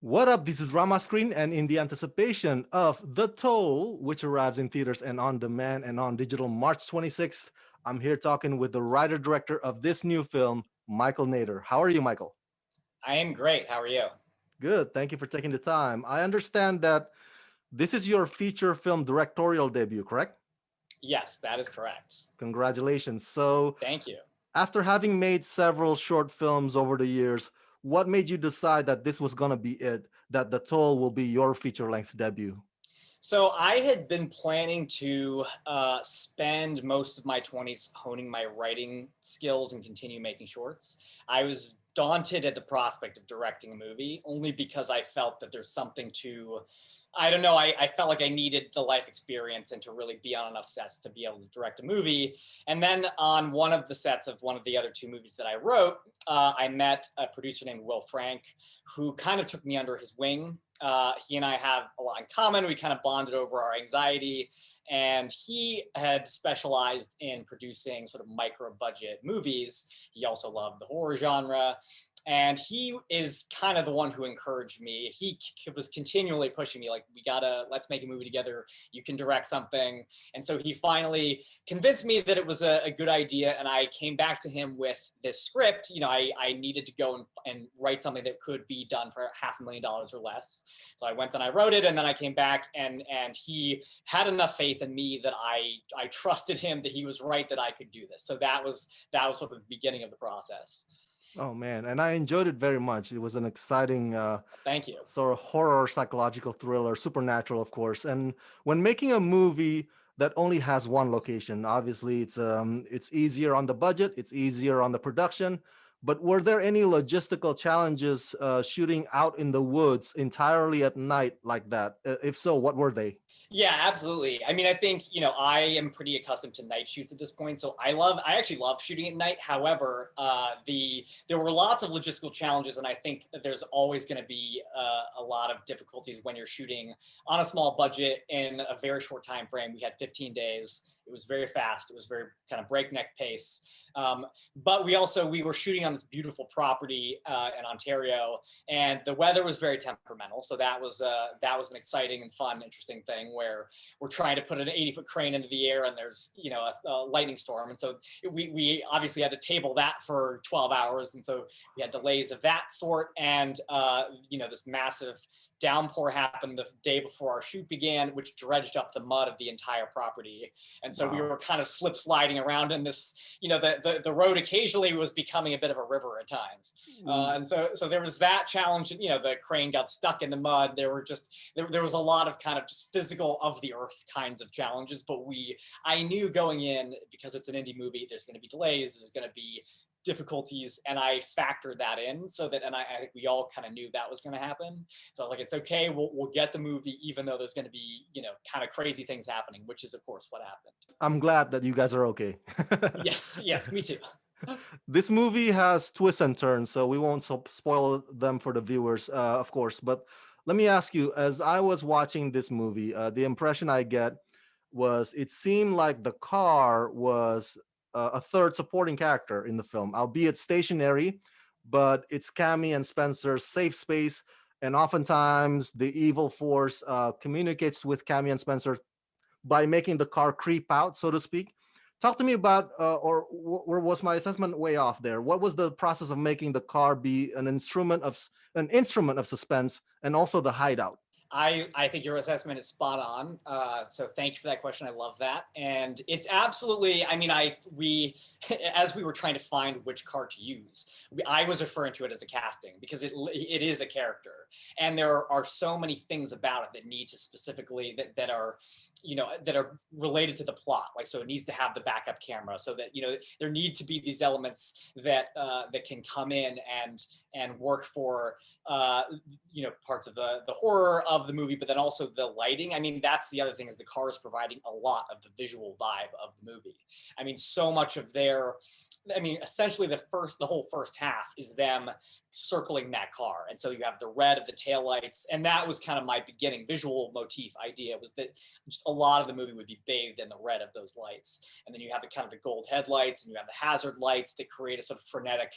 What up? This is Rama Screen, and in the anticipation of The Toll, which arrives in theaters and on demand and on digital March 26th, I'm here talking with the writer director of this new film, Michael Nader. How are you, Michael? I am great. How are you? Good. Thank you for taking the time. I understand that this is your feature film directorial debut, correct? Yes, that is correct. Congratulations. So, Thank you. after having made several short films over the years, what made you decide that this was going to be it, that The Toll will be your feature length debut? So I had been planning to spend most of my 20s honing my writing skills and continue making shorts. I was daunted at the prospect of directing a movie only because I felt that there's something to, I don't know, I felt like I needed the life experience and to really be on enough sets to be able to direct a movie. And then on one of the sets of one of the other two movies that I wrote, I met a producer named Will Frank, who kind of took me under his wing. He and I have a lot in common. We kind of bonded over our anxiety, and he had specialized in producing sort of micro budget movies. He also loved the horror genre. And he is kind of the one who encouraged me. He was continually pushing me, like, let's make a movie together. You can direct something. And so he finally convinced me that it was a good idea. And I came back to him with this script. I needed to go and write something that could be done for $500,000 or less. So I went and I wrote it, and then I came back, and he had enough faith in me that I trusted him that he was right, that I could do this. So that was sort of the beginning of the process. Oh man, and I enjoyed it very much. It was an exciting Thank you. sort of horror psychological thriller, supernatural, of course. And when making a movie that only has one location, obviously it's easier on the budget, it's easier on the production. But were there any logistical challenges shooting out in the woods entirely at night like that? If so, what were they? Yeah, absolutely. I mean, I think, I am pretty accustomed to night shoots at this point. So I actually love shooting at night. However, there were lots of logistical challenges. And I think that there's always going to be a lot of difficulties when you're shooting on a small budget in a very short time frame. We had 15 days. It was very fast. It was very kind of breakneck pace. But we were shooting on this beautiful property in Ontario, and the weather was very temperamental. So that was an exciting and fun, interesting thing where we're trying to put an 80-foot crane into the air, and there's a lightning storm, and so we obviously had to table that for 12 hours, and so we had delays of that sort, and this massive downpour happened the day before our shoot began, which dredged up the mud of the entire property. And so we Wow. were kind of slip sliding around in this, the road occasionally was becoming a bit of a river at times. And so there was that challenge. The crane got stuck in the mud. There was a lot of kind of just physical of the earth kinds of challenges. But I knew going in, because it's an indie movie, there's going to be delays, there's going to be difficulties, and I factored that in and I think we all kind of knew that was going to happen. So I was like, it's okay, we'll get the movie, even though there's going to be, kind of crazy things happening, which is of course what happened. I'm glad that you guys are okay. Yes, yes, me too. This movie has twists and turns, so we won't spoil them for the viewers, of course. But let me ask you, as I was watching this movie, the impression I get was it seemed like the car was a third supporting character in the film, albeit stationary, but it's Cammy and Spencer's safe space. And oftentimes, the evil force communicates with Cammy and Spencer by making the car creep out, so to speak. Talk to me about, or was my assessment way off there? What was the process of making the car be an instrument of suspense and also the hideout? I think your assessment is spot on. So thank you for that question. I love that, and it's absolutely. I mean, as we were trying to find which car to use, I was referring to it as a casting because it is a character, and there are so many things about it that need to specifically that are that are related to the plot. Like, so it needs to have the backup camera, so that there need to be these elements that can come in and work for parts of the horror of the movie, but then also the lighting. I mean, that's the other thing, is the car is providing a lot of the visual vibe of the movie. I mean, so much of essentially the whole first half is them circling that car. And so you have the red of the taillights. And that was kind of my beginning visual motif idea, was that just a lot of the movie would be bathed in the red of those lights. And then you have the kind of the gold headlights, and you have the hazard lights that create a sort of frenetic,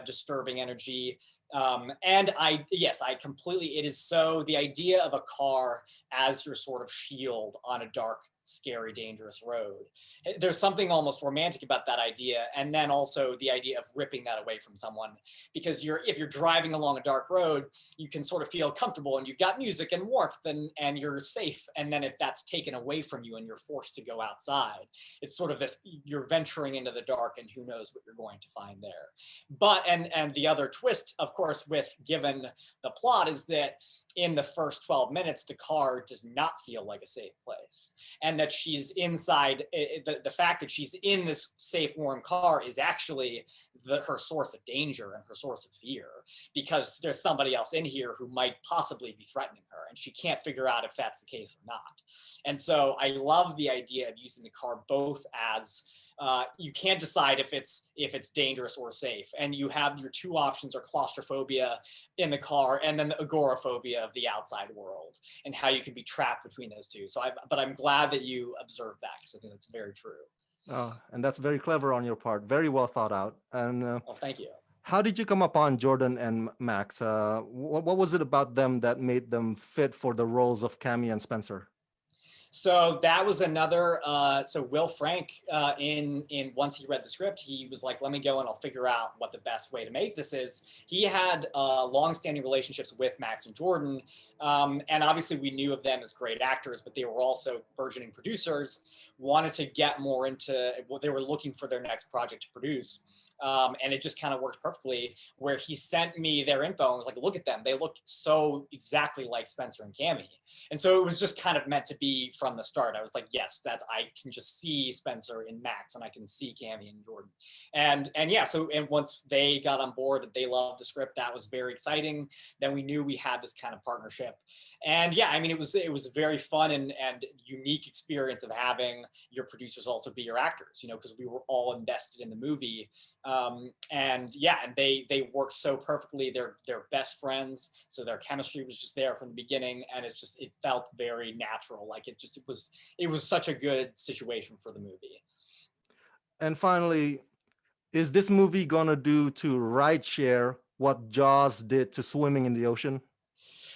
disturbing energy. I completely, it is so the idea of a car as your sort of shield on a dark, scary, dangerous road. There's something almost romantic about that idea. And then also the idea of ripping that away from someone, because if you're driving along a dark road, you can sort of feel comfortable and you've got music and warmth and you're safe. And then if that's taken away from you and you're forced to go outside, it's sort of this, you're venturing into the dark and who knows what you're going to find there. But, and the other twist, of course, given the plot, is that in the first 12 minutes, the car does not feel like a safe place. And that she's inside, the fact that she's in this safe, warm car is actually her source of danger and her source of fear, because there's somebody else in here who might possibly be threatening her, and she can't figure out if that's the case or not. And so I love the idea of using the car both as, you can't decide if it's dangerous or safe, and you have your two options are claustrophobia in the car and then the agoraphobia of the outside world, and how you can be trapped between those two. But I'm glad that you observed that, because I think that's very true. And that's very clever on your part. Very well thought out. And Well, thank you. how did you come upon Jordan and Max? What was it about them that made them fit for the roles of Cammy and Spencer? So that was another. So Will Frank, in once he read the script, he was like, "Let me go and I'll figure out what the best way to make this is." He had long-standing relationships with Max and Jordan, and obviously we knew of them as great actors, but they were also burgeoning producers. Wanted to get more into what they were looking for their next project to produce. And it just kind of worked perfectly, where he sent me their info and was like, "Look at them. They look so exactly like Spencer and Cammy." And so it was just kind of meant to be from the start. I was like, yes, I can just see Spencer in Max, and I can see Cammy and Jordan. And yeah, and once they got on board, they loved the script. That was very exciting. Then we knew we had this kind of partnership. And yeah, I mean, it was a very fun and unique experience of having your producers also be your actors, because we were all invested in the movie. And they work so perfectly. They're best friends, so their chemistry was just there from the beginning, and it felt very natural. Like it was such a good situation for the movie. And finally, is this movie gonna do to Rideshare what Jaws did to swimming in the ocean?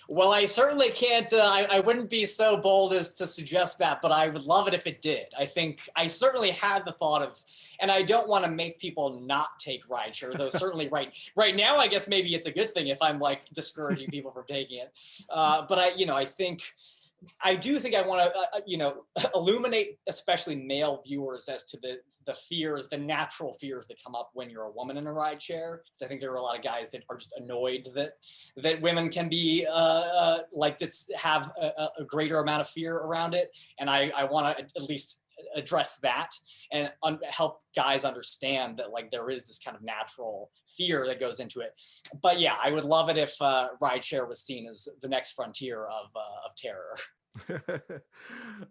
Well, I certainly can't, I wouldn't be so bold as to suggest that, but I would love it if it did. I think I certainly had the thought of, and I don't want to make people not take Rideshare, though certainly right now, I guess maybe it's a good thing if I'm like discouraging people from taking it. But I do think I want to, illuminate especially male viewers as to the fears, the natural fears that come up when you're a woman in a rideshare. Because I think there are a lot of guys that are just annoyed that women can be have a greater amount of fear around it. And I want to at least address that and help guys understand that like there is this kind of natural fear that goes into it. But yeah, I would love it if rideshare was seen as the next frontier of terror.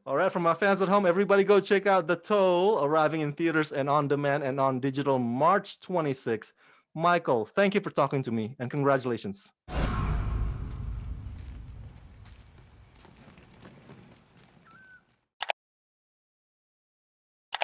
All right, from my fans at home, everybody go check out The Toll, arriving in theaters and on demand and on digital March 26th. Michael, thank you for talking to me, and congratulations.